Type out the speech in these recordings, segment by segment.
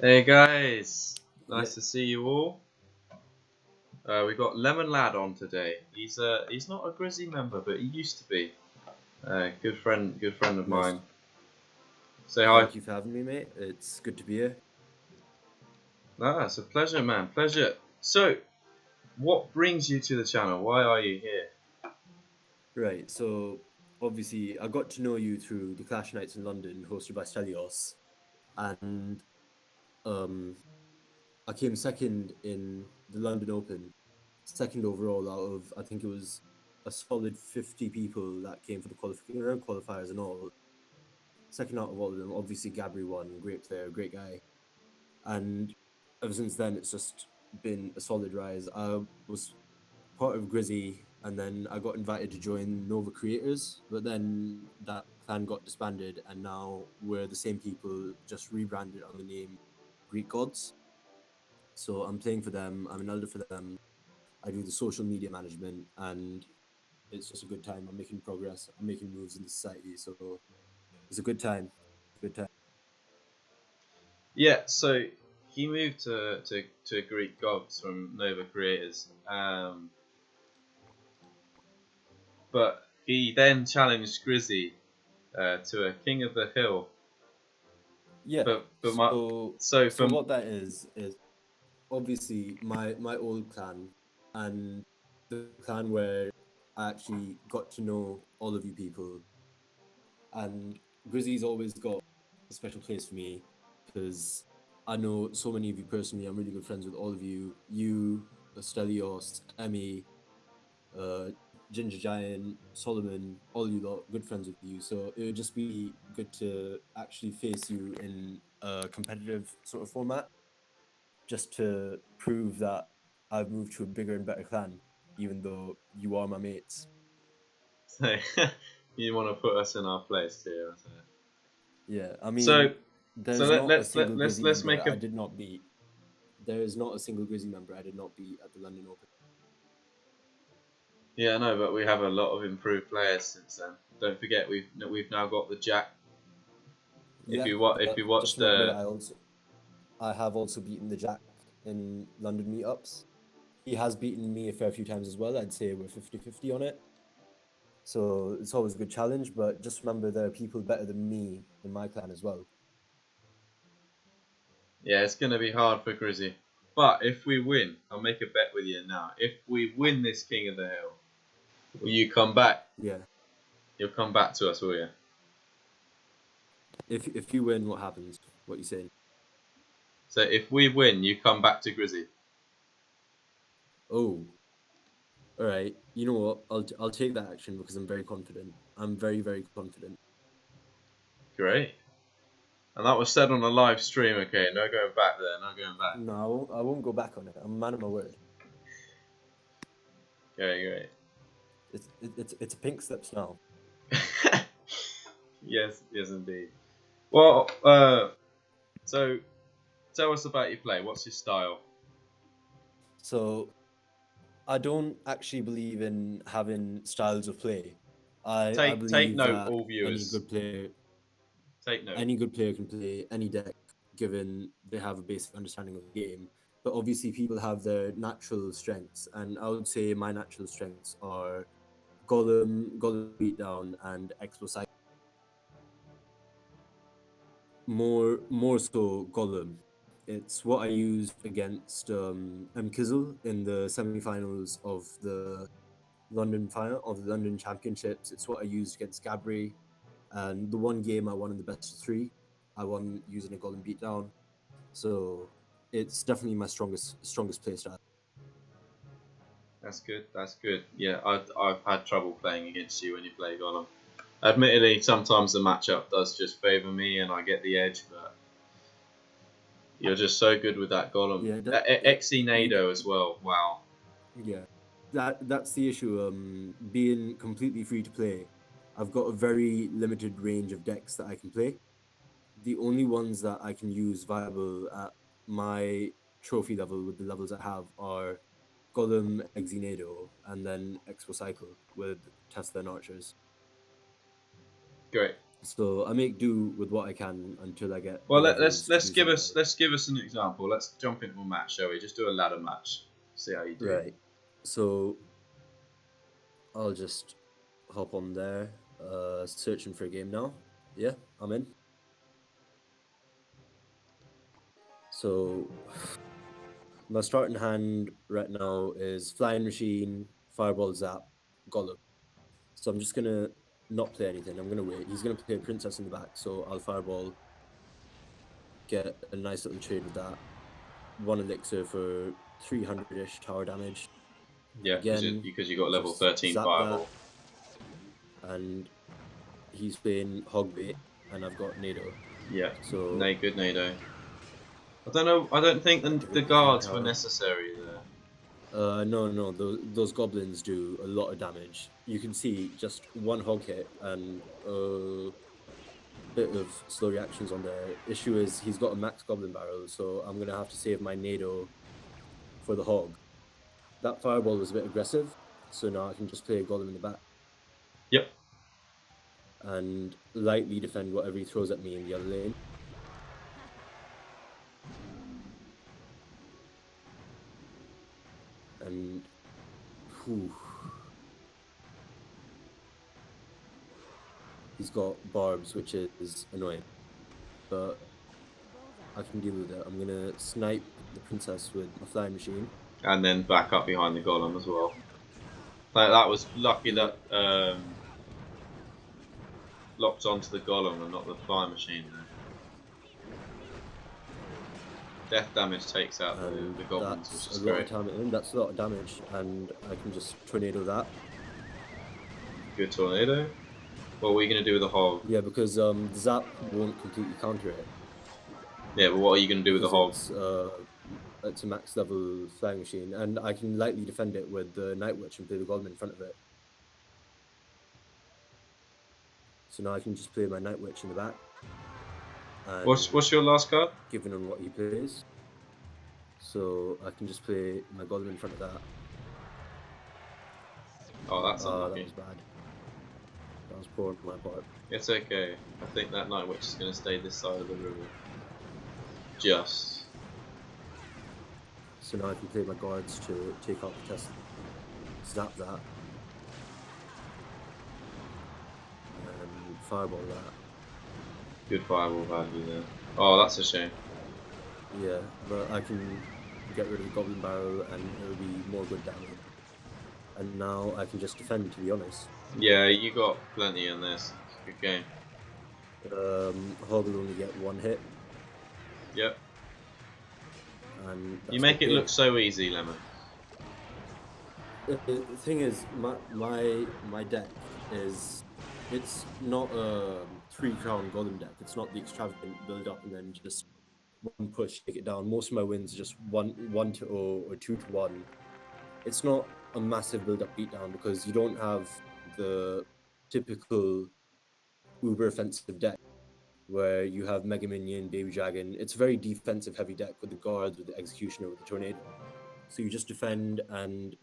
Hey guys, Yeah, nice to see you all. We've got LemonLad on today. He's not a Grizzy member, but he used to be. Good friend of nice. mine. Say hi. Thank you for having me, mate. It's good to be here. It's a pleasure, man. Pleasure. So, what brings you to the channel? Why are you here? Right, so obviously I got to know you through the Clash Nights in London hosted by Stelios, and um, I came second in the London Open, second overall out of, I think it was a solid 50 people that came for the qualifiers and all. Second out of all of them, obviously Gabri won, great player, great guy. And ever since then, it's just been a solid rise. I was part of Grizzy, and then I got invited to join Nova Creators, but then that clan got disbanded, and now we're the same people, just rebranded on the name Greek Gods. So I'm playing for them. I'm an elder for them. I do the social media management, and it's just a good time. I'm making progress. I'm making moves in the society, so it's a good time. Good time. Yeah, so he moved to Greek Gods from Nova Creators, but he then challenged Grizzy to a King of the Hill. Yeah. But my so So from what that is obviously my old clan and the clan where I actually got to know all of you people, and Grizzy's always got a special place for me because I know so many of you personally. I'm really good friends with all of you. You, Stelios, Emmy, uh, Ginger Giant, Solomon, all you lot, good friends with you. So it would just be good to actually face you in a competitive sort of format, just to prove that I've moved to a bigger and better clan, even though you are my mates. so you want to put us in our place here. Yeah, I So mean, so there's not a single Grizzy let's member make I a did not beat. There is not a single Grizzy member I did not beat at the London Open. yeah, no, but we have a lot of improved players since then. Don't forget we've now got the Jack. Yeah, If but you just watched remember, I have also beaten the Jack in London meetups. He has beaten me a fair few times as well. I'd say we're 50-50 on it. So it's always a good challenge, but just remember there are people better than me in my clan as well. yeah, it's gonna be hard for Grizzy. But if we win, I'll make a bet with you now. If we win this King of the Hill, will you come back? Yeah. You'll come back to us, will you? If you win, what happens? What you saying? So if we win, you come back to Grizzy. Oh, all right. You know what? I'll take that action because I'm very confident. I'm very confident. Great. And that was said on a live stream, okay? No going back there, no going back. No, I won't go back on it. I'm a man of my word. Great. It's a pink slips now. Yes, indeed. Well, so tell us about your play. What's your style? So I don't actually believe in having styles of play. I Take believe note, that all viewers. Take note. any good player can play any deck given they have a basic understanding of the game. But obviously people have their natural strengths, and I would say my natural strengths are Golem Beatdown, and Expo. More so Golem. It's what I used against Kizzle in the semi-finals of the London Championships. It's what I used against Gabri, and the one game I won in the best of three, I won using a Golem Beatdown. So it's definitely my strongest play style. That's good. That's good. Yeah, I've had trouble playing against you when you play Gollum. Admittedly, sometimes the matchup does just favour me and I get the edge, but you're just so good with that Gollum. Yeah, Xe you Nado as well. Wow. Yeah, that's the issue. Being completely free to play, I've got a very limited range of decks that I can play. The only ones that I can use viable at my trophy level with the levels I have are Golem, Exinado, and then Expo Cycle with Tesla and Archers. Great. So I make do with what I can until I get Well, the levels to do something about it. let's give us an example. Let's jump into a match, shall we? Just do a ladder match. See how you do. Right. So I'll just hop on there, searching for a game now. Yeah, I'm in. So my starting hand right now is Flying Machine, Fireball Zap, Golem. So I'm just gonna not play anything. I'm gonna wait. He's gonna play a Princess in the back, so I'll Fireball, get a nice little trade with that. One elixir for 300-ish tower damage. Yeah, Again, because you got level just 13 zap that, fireball. and he's playing Hogbait, and I've got Nado. Yeah, So no good Nado. I don't know. I don't think the activate the King guards were Tower. necessary there. No, those goblins do a lot of damage. You can see just one hog hit and a bit of slow reactions on there. Issue is he's got a max goblin barrel, so I'm gonna have to save my Nado for the hog. That fireball was a bit aggressive, so now I can just play a golem in the back Yep. and lightly defend whatever he throws at me in the other lane. And whew, he's got barbs, which is annoying, but I can deal with it. I'm gonna snipe the princess with my flying machine. And then back up behind the golem as well. Like, that was lucky Yeah, that locked onto the golem and not the fire machine there. Death damage takes out and the goblins, which that's a is lot of great. damage. That's a lot of damage, and I can just tornado that. Good tornado. What are we going to do with the hog? Yeah, because the zap won't completely counter it Yeah, but what are you going to do with the because hog? it's a max level flying machine, and I can lightly defend it with the Night Witch and play the golem in front of it. So now I can just play my Night Witch in the back. And What's your last card? given on what he plays, so I can just play my golem in front of that. Oh, that's That unlucky. was bad. That was poor on my part. It's okay. I think that Night Witch is going to stay this side of the river. Just. So now I can play my guards to take out the test, zap that, and fireball that. Good fireball value there. Oh, that's a shame. Yeah, but I can get rid of the goblin barrel and it'll be more good damage. And now I can just defend, to be honest. Yeah, you got plenty in this. It's a good game. Hog will only get one hit, Yep. and You that's make it okay. look so easy, Lemon. The thing is, my deck is it's not a 3 crown golem deck. It's not the extravagant build up and then just one push take it down. Most of my wins are just 1-0 or 2-1. It's not a massive build up beatdown because you don't have the typical uber offensive deck where you have Mega Minion, Baby Dragon. It's a very defensive heavy deck with the guards, with the executioner, with the tornado. So you just defend, and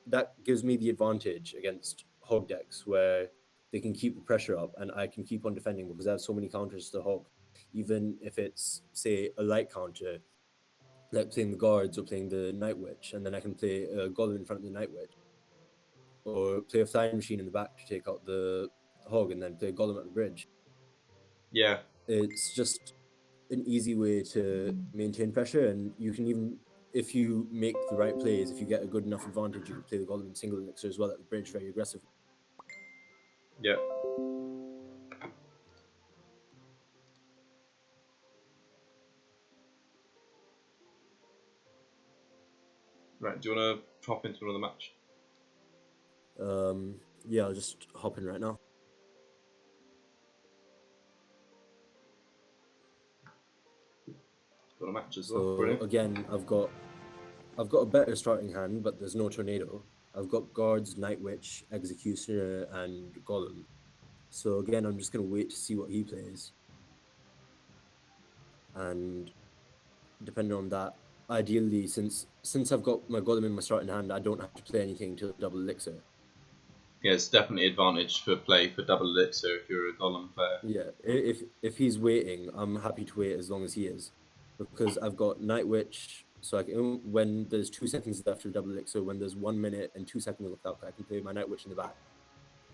that gives me the advantage against hog decks where they can keep the pressure up and I can keep on defending because I have so many counters to the hog. Even if it's, say, a light counter, like playing the guards or playing the Night Witch, and then I can play a golem in front of the Night Witch, or play a flying machine in the back to take out the hog, and then play a golem at the bridge. Yeah. It's just an easy way to maintain pressure, and you can even, if you make the right plays, if you get a good enough advantage, you can play the golem in single elixir as well at the bridge very aggressively. Yep. Right, do you want to hop into another match? Yeah, I'll just hop in right now. Got a match as well. So Brilliant. again, I've got a better starting hand, but there's no tornado. I've got guards, Night Witch, Executioner, and Golem. So again, I'm just gonna wait to see what he plays, and depending on that, ideally, since I've got my Golem in my starting hand, I don't have to play anything till double elixir. Yeah, it's definitely advantage for play for double elixir if you're a golem player. Yeah, if he's waiting, I'm happy to wait as long as he is, because I've got Night Witch. So I can, when there's 2 seconds left of double elixir, when there's 1 minute and 2 seconds on the clock, I can play my Night Witch in the back.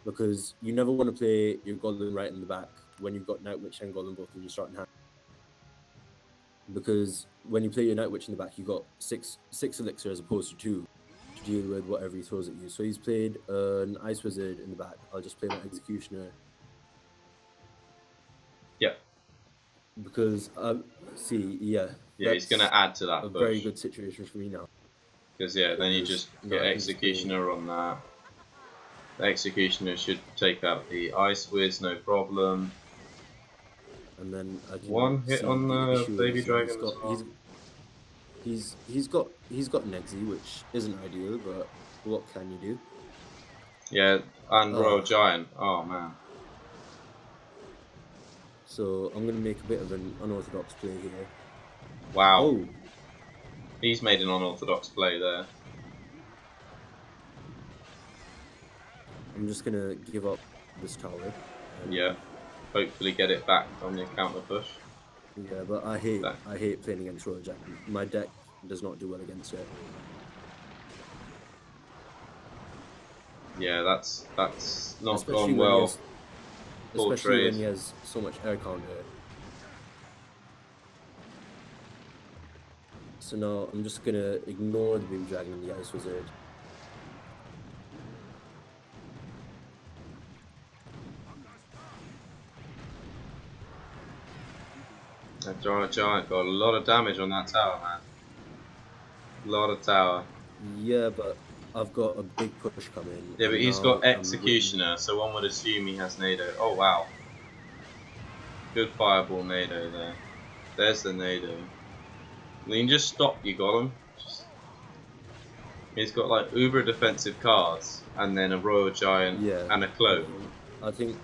Because you never want to play your golem right in the back when you've got Night Witch and golem both in your starting hand. Because when you play your Night Witch in the back, you got six elixir as opposed to 2 to deal with whatever he throws at you. So he's played an Ice Wizard in the back. I'll just play my Executioner. Yep. Because see, yeah, Yeah, he's going to add to a that very push. good situation for me now. Because, yeah, then you just now get I can just play- Executioner on that. The Executioner should take out the Ice Wiz, no problem. and then I can One hit see on the the issue Baby is Dragon as well. he's got Nexy, which isn't ideal, but what can you do? Yeah, and Royal Giant. Oh, man. So I'm gonna make a bit of an unorthodox play here. Wow. Oh, He's made an unorthodox play there. I'm just gonna give up this tower. Yeah. Hopefully get it back on the counter push. Yeah, but I hate playing against Royal Giant. My deck does not do well against it. Yeah, that's not Especially gone when he well. has, Full especially when trade. he has so much air counter. So now I'm just gonna ignore the Baby Dragon and the Ice Wizard. That Giant got a lot of damage on that tower, man. A lot of tower. Yeah, but I've got a big push coming. Yeah, but And he's now got Executioner, so one would assume he has Nado. Oh, wow. Good Fireball Nado there. There's the Nado. You can just stop, you got him. He's got like uber defensive cards, and then a Royal Giant and a Clone. I think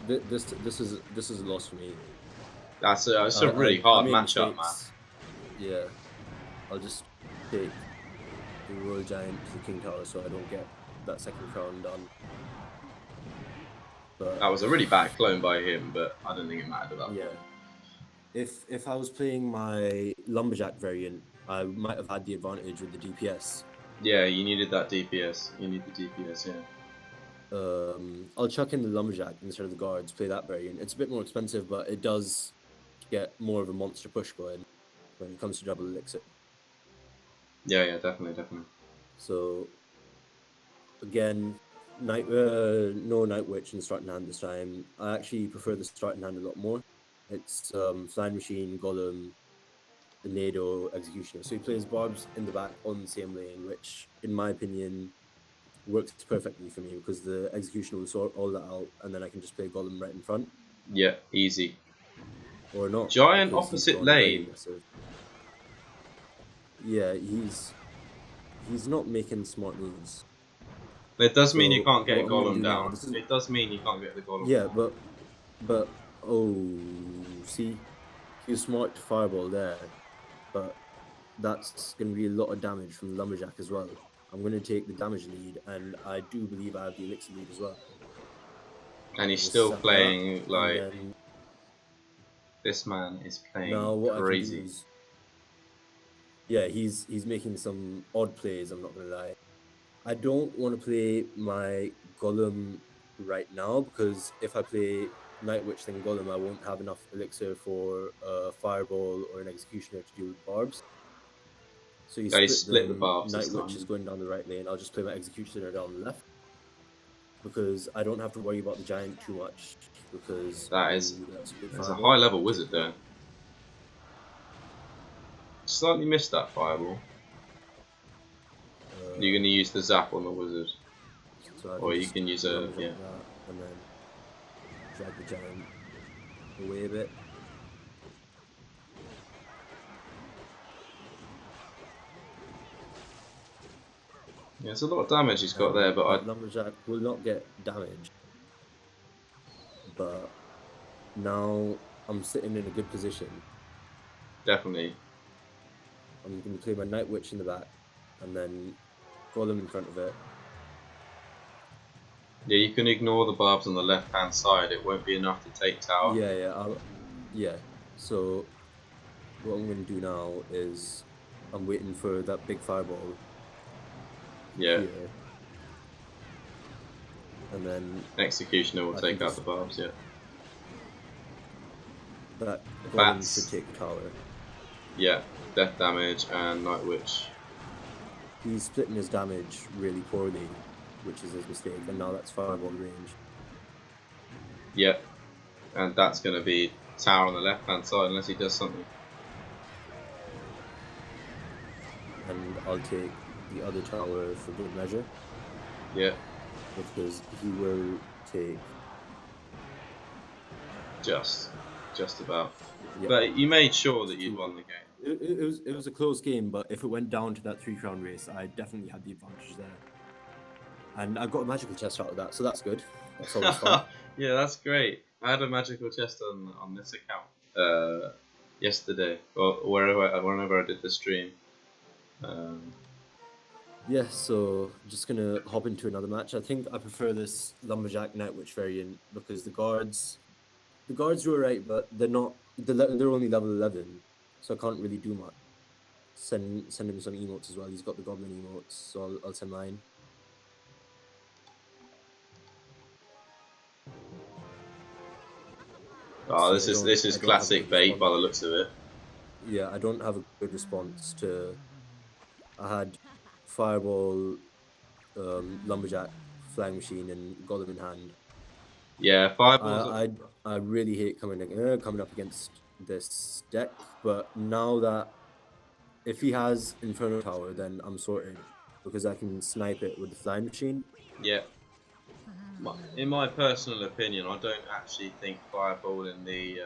this is a loss for me. That's a really I hard made matchup, man. mistakes. Yeah, I'll just take the Royal Giant to the King Tower so I don't get that second crown done. But That was a really bad clone by him, but I don't think it mattered at that point. If I was playing my Lumberjack variant, I might have had the advantage with the DPS. Yeah, you needed that DPS. You need the DPS, yeah. I'll chuck in the Lumberjack instead of the Guards, play that variant. It's a bit more expensive, but it does get more of a monster push going when it comes to double elixir. Yeah, definitely. So again, no Night Witch in starting hand this time. I actually prefer the starting hand a lot more. It's Flying Machine, Golem, the Nado, Executioner. So he plays Barbs in the back on the same lane, which in my opinion works perfectly for me because the Executioner will sort all that out, and then I can just play Golem right in front. Yeah, easy. Or not. Giant Because he's opposite gone very lane. aggressive. Yeah, he's not making smart moves. It does mean you So can't get a what I'm gonna Golem do now, down. It does mean you can't get the Golem yeah, down. but oh, see, he was smart to fireball there, but that's gonna be a lot of damage from the Lumberjack as well. I'm gonna take the damage lead, and I do believe I have the elixir lead as well. And he's Just still sap playing that, like and then this man is playing now what I can do crazy. is, yeah, he's making some odd plays. I'm not gonna lie. I don't want to play my Golem right now because if I play Night Witch then Golem, I won't have enough elixir for a Fireball or an Executioner to deal with Barbs. So you Yeah, he split split the them. barbs this Night Witch time. is going down the right lane. I'll just play my Executioner down the left because I don't have to worry about the Giant too much because That's a there's a Fireball. high level wizard there. Slightly missed that fireball. You're going to use the zap on the wizard. So I Or you just can use a, Lumberjack that and then drag the Giant away a bit. Yeah, it's a lot of damage he's got there, but that Lumberjack will not get damaged. But now I'm sitting in a good position. definitely. I'm going to play my Night Witch in the back and then Golem in front of it. Yeah, you can ignore the barbs on the left-hand side. It won't be enough to take tower. Yeah. So what I'm going to do now is I'm waiting for that big fireball Yeah, here, and then Executioner will I can take out just the barbs. Yeah, that the golem should bats. take the tower. Yeah, death damage and Night Witch. He's splitting his damage really poorly, which is his mistake, and now that's fireball range. Yeah, and that's going to be tower on the left-hand side unless he does something. And I'll take the other tower for good measure Yeah, because he will take. just about. Yeah, But you made sure that it's you'd too. won the game. It was a close game, but if it went down to that 3 crown race, I definitely had the advantage there. And I got a magical chest out of that, so that's good. That's always fun. Yeah, that's great. I had a magical chest on this account yesterday, or whenever I did the stream. Um, Yeah, so just gonna hop into another match. I think I prefer this lumberjack night witch variant because the guards are alright, but they're only level 11, so I can't really do much. Send him some emotes as well. He's got the goblin emotes, so I'll send mine. oh, See, this is I don't have a classic good bait response. by the looks of it. Yeah, I don't have a good response to. I had fireball, lumberjack, flying machine, and golem in hand. Yeah, I fireballs. I I really hate coming up against this deck, but now that if he has Inferno Tower, then I'm sorted because I can snipe it with the flying machine. Yeah, in my personal opinion, I don't actually think fireball No, in the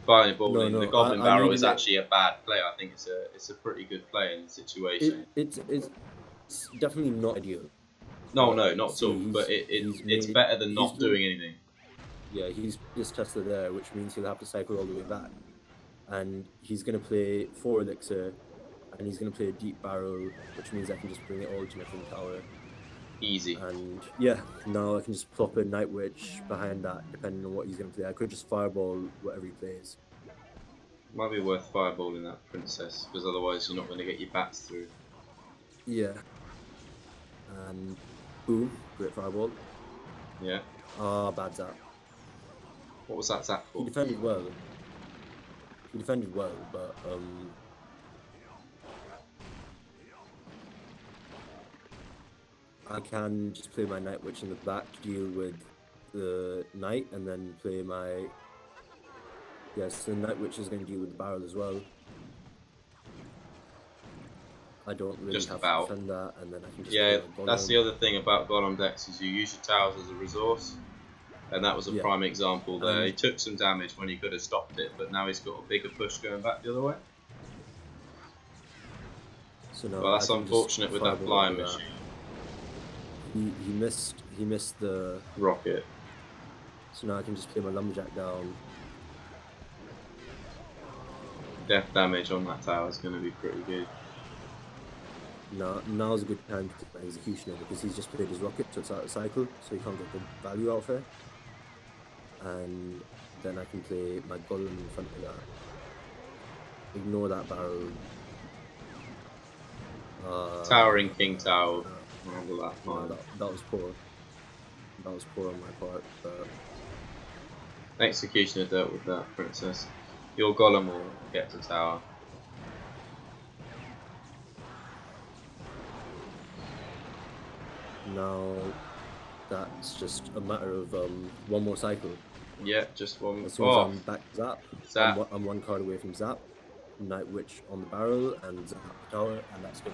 no, goblin I'm barrel is reading it. actually a bad play. I think it's a pretty good play in the situation. It's definitely not ideal, No, but no, not at all. see, But it's better than not doing anything. he's this Tesla there, which means he'll have to cycle all the way back, and he's gonna play 4 elixir, and he's gonna play a deep barrel, which means I can just bring it all to my king tower. Easy. And yeah, now I can just plop a Night Witch behind that, depending on what he's going to play. I could just fireball whatever he plays. Might be worth fireballing that princess because otherwise you're not going to get your bats through. Yeah, and boom, great fireball. Yeah. Ah, bad zap. What was that zap He for? defended well. He defended well, but I can just play my Night Witch in the back to deal with the knight, and then play my yes. The Night Witch is going to deal with the barrel as well. I don't really Just have to about. defend that, and then I can just play Yeah, my that's the golem. other thing about Golem decks is you use your towers as a resource, and that was a Yeah, prime example there. He and took some damage when he could have stopped it, but now he's got a bigger push going back the other way. so Well, now I that's can just unfortunate with that fireball over flying that. machine. He missed the. Rocket. So now I can just play my lumberjack down. Death damage on that tower is going to be pretty good. Now's a good time to play my executioner because he's just played his rocket, so it's out of cycle, so he can't get good value out of it. And then I can play my golem in front of that. Ignore that barrel. Towering King Tower. Handle that No, fine. that was poor. That was poor on my part, but Executioner dealt with that, princess. Your golem will get to tower. now that's just a matter of one more cycle. Yeah, just one. As soon as Oh, I'm back to Zap, zap. I'm 1 card away from Zap, Night Witch on the barrel, and Zap the tower, and that's good.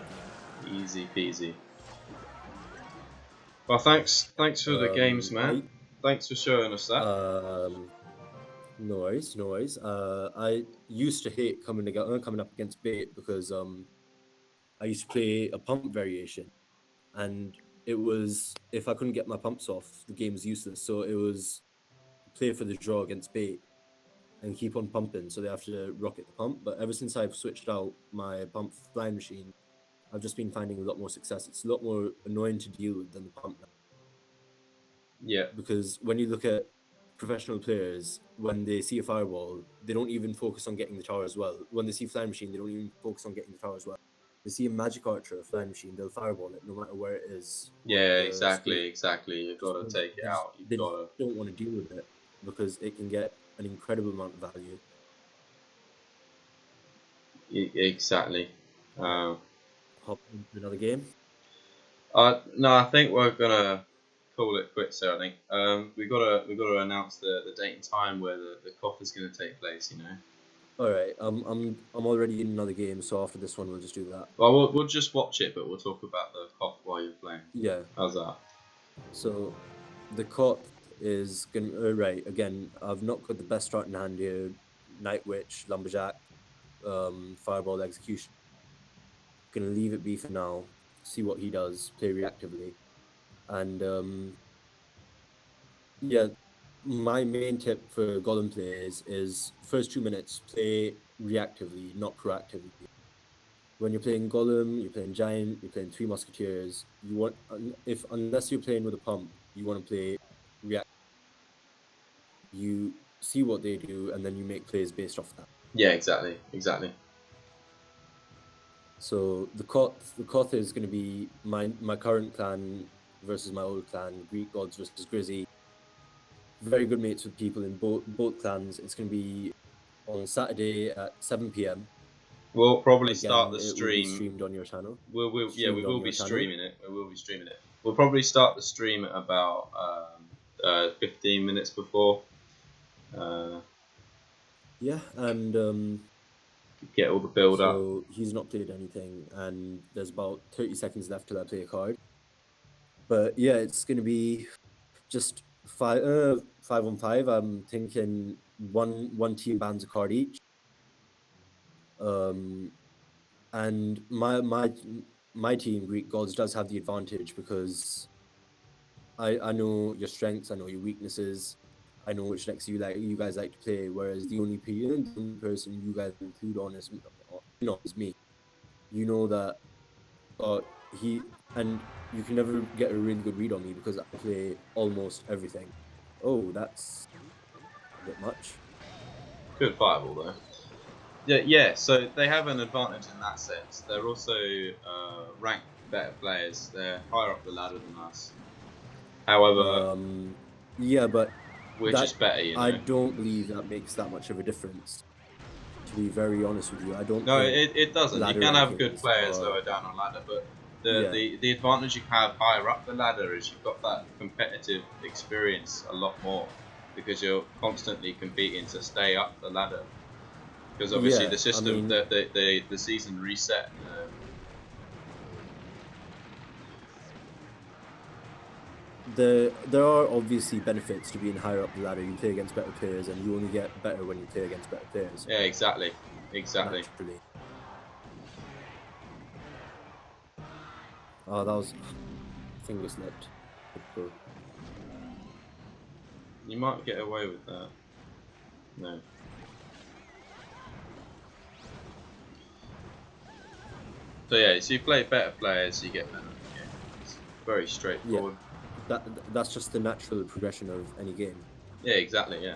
Easy peasy. Well, thanks for the games, man. Thanks for showing us that. No worries, no worries. I used to hate coming up against bait because I used to play a pump variation, and it was if I couldn't get my pumps off, the game's useless. So it was play for the draw against bait and keep on pumping, so they have to rocket the pump. But ever since I've switched out my pump flying machine, I've just been finding a lot more success. It's a lot more annoying to deal with than the pump now. Yeah. Because when you look at professional players, when they see a fireball, they don't even focus on getting the tower as well. When they see flying machine, they don't even focus on getting the tower as well. They see a magic archer, a flying machine, they'll fireball it no matter where it is on Yeah, the exactly, screen. exactly. You've Just got to because take it out. You've they got to don't want to deal with it because it can get an incredible amount of value. exactly. Uh, Hop into another game. no, I think we're gonna call it quits there. I think we got to announce the date and time where the COF is going to take place. You know. All right, I'm already in another game, so after this one, we'll just do that. Well, we'll just watch it, but we'll talk about the COF while you're playing. Yeah. How's that? So the cop is gonna right again. I've not got the best start in hand here. Night Witch, Lumberjack, Fireball Execution. Gonna leave it be for now. See what he does. Play reactively, and yeah. My main tip for Golem players is first 2 minutes play reactively, not proactively. When you're playing Golem, you're playing Giant, you're playing Three Musketeers. You want if unless you're playing with a pump, you want to play react. You see what they do, and then you make plays based off that. Yeah, exactly, exactly. So the Koth is going to be my current clan versus my old clan, Greek gods versus Grizzy. Very good mates with people in both clans. It's going to be on Saturday at 7 p.m. We'll probably start Again, the it will be stream. streamed on your channel. Yeah, we Streamed on will your be channel. streaming it. We will be streaming it. We'll probably start the stream at about 15 minutes before. Uh, Yeah, and get all the build up. so he's not played anything, and there's about 30 seconds left till I play a card. But yeah, it's going to be just 5 on 5. I'm thinking one team bans a card each. Um, and my team, Greek Gods, does have the advantage because I know your strengths, I know your weaknesses, I know which decks you guys like to play. Whereas the only person you guys include on is me. You know that he and you can never get a really good read on me because I play almost everything. Oh, that's a bit much. Good fireball though. Yeah, yeah. So they have an advantage in that sense. They're also ranked better players. They're higher up the ladder than us. However, Um, yeah, but we're that just better, you I know. don't believe that makes that much of a difference. To be very honest with you, I don't No, think it doesn't. You ladder can have good rankings players are. lower down on ladder, but Yeah, the advantage you have higher up the ladder is you've got that competitive experience a lot more because you're constantly competing to stay up the ladder. Because obviously yeah. the I system, mean, the season reset. there are obviously benefits to being higher up the ladder. You play against better players, and you only get better when you play against better players Yeah, exactly, exactly. naturally. Oh, that was finger slipped. Typical. You might get away with that. No. So yeah, so you play better players, you get better at the game. It's very Yeah, straightforward. that's just the natural progression of any game. Yeah, exactly. Yeah.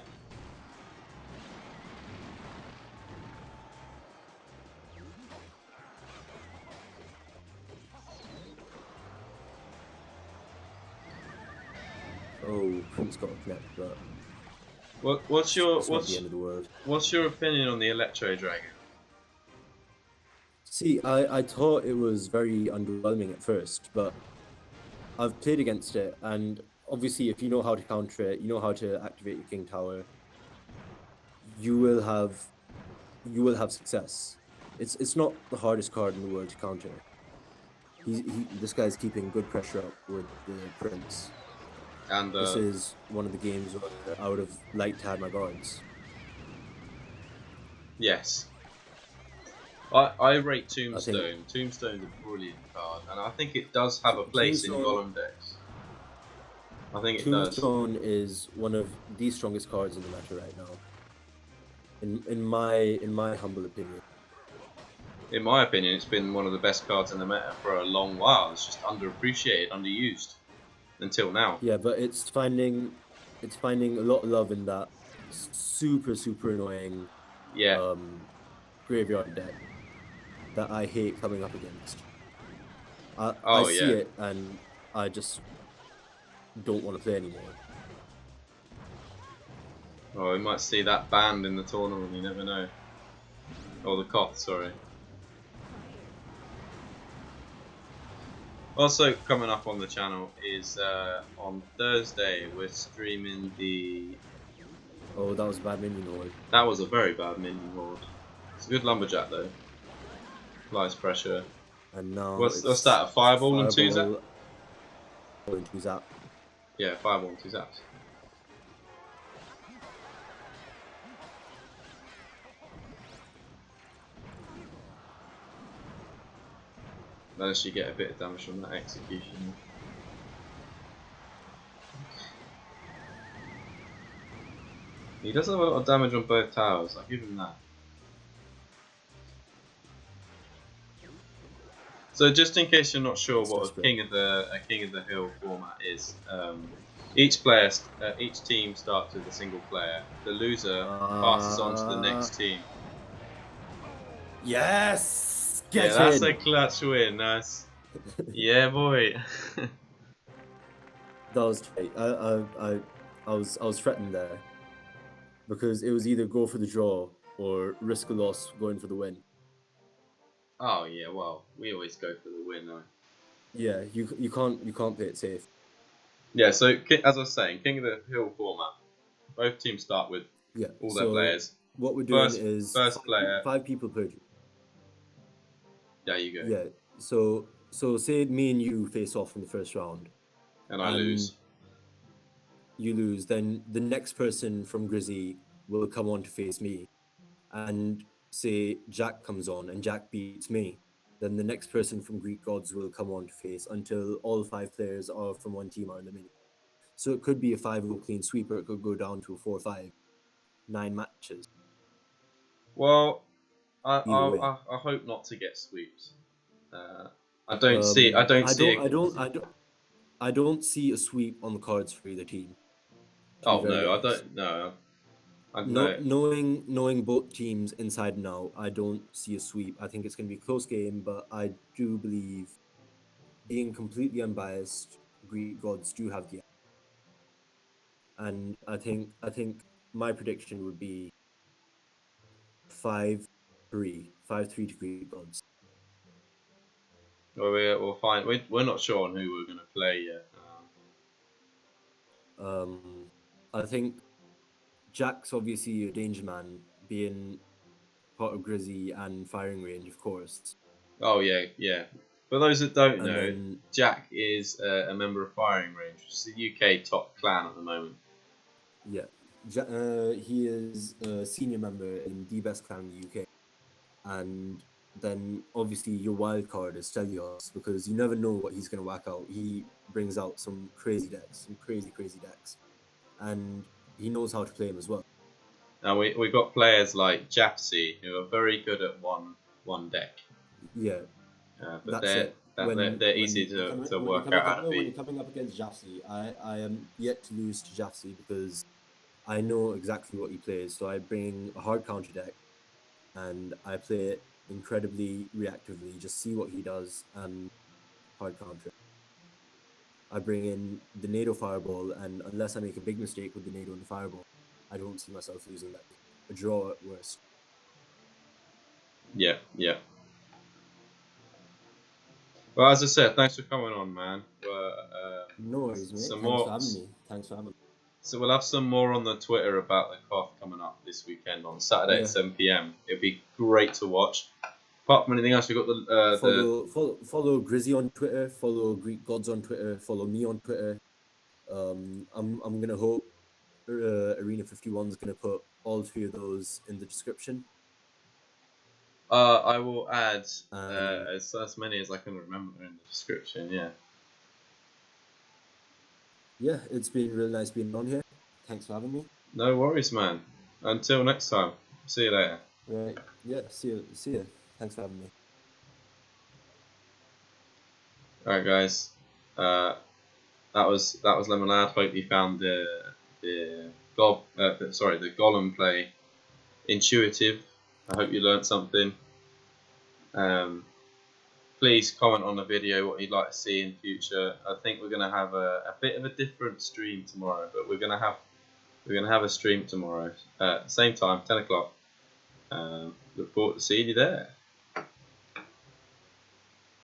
Oh, Prince got a connect, but What's your it's not the end of the world. what's your opinion on the Electro Dragon? See, I thought it was very underwhelming at first, but I've played against it, and obviously, if you know how to counter it, you know how to activate your King Tower, you will have you will have success. It's not the hardest card in the world to counter. This guy's keeping good pressure up with the Prince. And This is one of the games where I would have liked to have my guards. yes, I rate I think Tombstone. Tombstone's a brilliant card, and I think it does have a place in Tombstone Golem decks. I think it does. Tombstone is one of the strongest cards in the meta right now. In my humble opinion. In my opinion, it's been one of the best cards in the meta for a long while. It's just underappreciated, underused. until now. Yeah, but it's finding a lot of love in that super annoying Yeah. graveyard deck that I hate coming up against. I Oh see yeah. it and I just don't want to play anymore. Oh, we might see that banned in the tournament. You never know. Or the Koth, sorry. Also coming up on the channel is on Thursday we're streaming the. Oh, that was a bad minion horde. That was a very bad minion horde. It's a good lumberjack though. Applies pressure. And now What's it's that? A fireball and two zap? fireball into zap. Yeah, fireball and two zaps. Managed to get a bit of damage from that execution. He does have a lot of damage on both towers. I'll give him that. So just in case you're not sure It's what desperate. a King of the Hill format is, each team starts with a single player. The loser passes on to the next team. Yes, Yeah, get that's a in. clutch win. Nice. Yeah, boy. That was tight. I was threatened there because it was either go for the draw or risk a loss going for the win. Oh yeah, well, we always go for the win. Though. Yeah, you can't play it safe. Yeah, so as I was saying, King of the Hill format. Both teams start with Yeah. all their So players. what we're doing First, is first player. five people per team. There you go. Yeah. So say me and you face off in the first round, And I and lose. you lose, then the next person from Grizzy will come on to face me. And say Jack comes on and Jack beats me, then the next person from Greek Gods will come on to face until all five players are from one team are eliminated. So it could be a 5-0 clean sweep, or it could go down to a 4-5, 9 matches. Well, Either way, I hope not to get sweeps. I don't see. I don't see a sweep on the cards for either team. To be Oh very no, I honest, don't. No, I no, no. knowing both teams inside and out, I don't see a sweep. I think it's going to be a close game, but I do believe, being completely unbiased, Greek Gods do have the, and I think my prediction would be 5-3, 5-3 to Greek Gods. Well, we'll find. We're not sure on who we're going to play yet. I think Jack's obviously a danger man, being part of Grizzy and firing range, of course. Oh yeah, yeah. For those that don't And know, then Jack is a member of Firing Range, which is the UK top clan at the moment. yeah, he is a senior member in the best clan in the UK. And then obviously your wild card is Stelios, because you never know what he's going to whack out. He brings out some crazy decks, some crazy decks, and he knows how to play them as well. And we got players like Japsy who are very good at one deck, Yeah, but that's it. they're easy to work out how to When you're beat. coming up against Jafsy, I am yet to lose to Jafsy because I know exactly what he plays. So I bring a hard counter deck and I play it incredibly reactively, just see what he does and hard counter. I bring in the NATO fireball, and unless I make a big mistake with the NATO and the fireball, I don't see myself losing that game. A draw at worst. Yeah, yeah. Well, as I said, thanks for coming on, man. No worries, mate. Some Thanks for more. having me. Thanks for having me. So we'll have some more on the Twitter about the Koth coming up this weekend on Saturday at Yeah. 7 p.m. It'll be great to watch. Apart from anything else, we've got Follow Grizzy on Twitter. Follow Greek Gods on Twitter. Follow me on Twitter. I'm gonna hope Arena 51 is gonna put all three of those in the description. I will add And as many as I can remember in the description. Yeah. yeah, it's been really nice being on here. Thanks for having me. No worries, man. Until next time. See you later. Right. Yeah. See you. See you. Thanks for having me. All right, guys. that was LemonLad. Hope you found the the Golem play intuitive. I hope you learned something. Please comment on the video what you'd like to see in future. I think we're gonna have a bit of a different stream tomorrow, but we're gonna have a stream tomorrow, same time, 10 o'clock. Look forward to seeing you there.